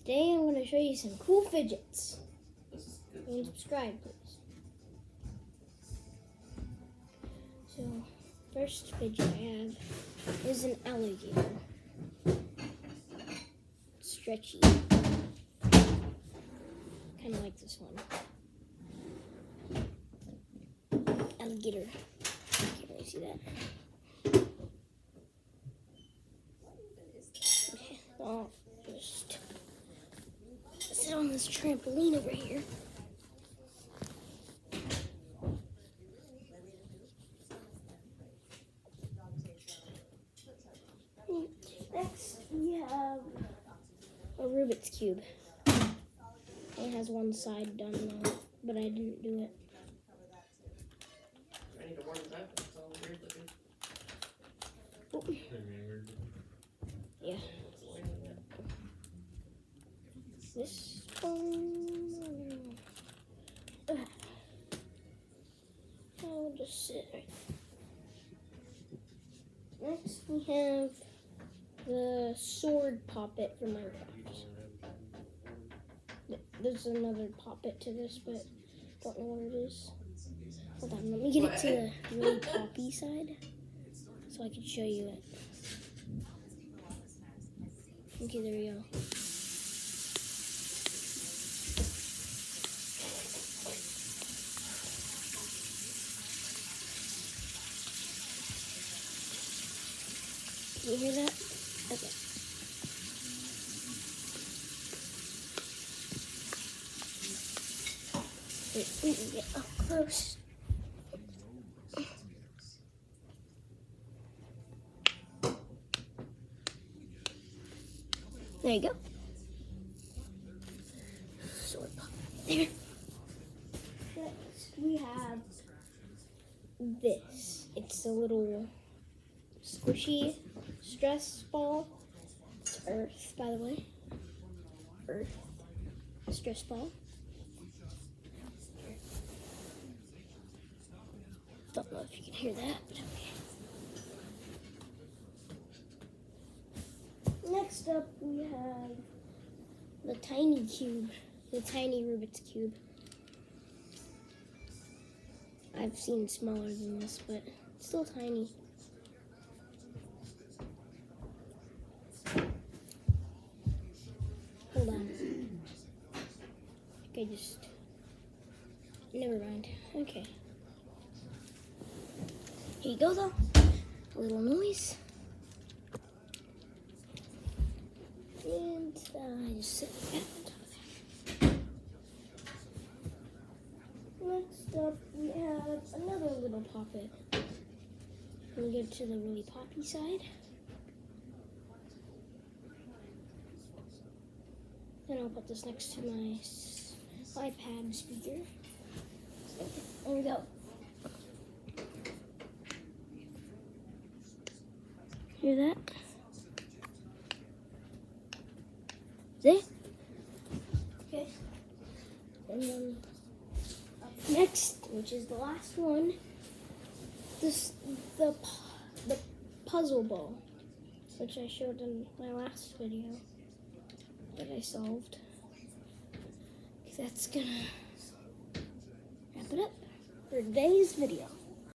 Today I'm going to show you some cool fidgets. And subscribe, please. So, first fidget I have is an alligator. It's stretchy. Kind of like this one. Alligator. Can't really see that. Okay, I'll just sit on this trampoline over here. Next, we have a Rubik's Cube. It has one side done now, but I didn't do it. I need to warm that. It's all weird looking. Oh. Yeah. This one. I'll just sit right there. Next, we have the sword poppet from Minecraft. There's another poppet to this, but don't know what it is. Hold on, let me get it to the really poppy side so I can show you it. Okay, there we go. Can you hear that? Okay. Wait, we can get up close. There you go. Sword pop there. Next, we have this. It's a little squishy stress ball. It's Earth, by the way. Earth stress ball. Don't know if you can hear that, but okay. Next up, we have the tiny cube, the tiny Rubik's Cube. I've seen smaller than this, but it's still tiny. Hold on. Okay, never mind. Okay. Here you go, though. A little noise. And I just sit right on top of that. Next up, we have another little poppet. We get to the really poppy side. Then I'll put this next to my iPad speaker. Okay, there we go. Hear that? See? Okay. And then up next, which is the last one, the puzzle ball, which I showed in my last video that I solved. That's gonna wrap it up for today's video.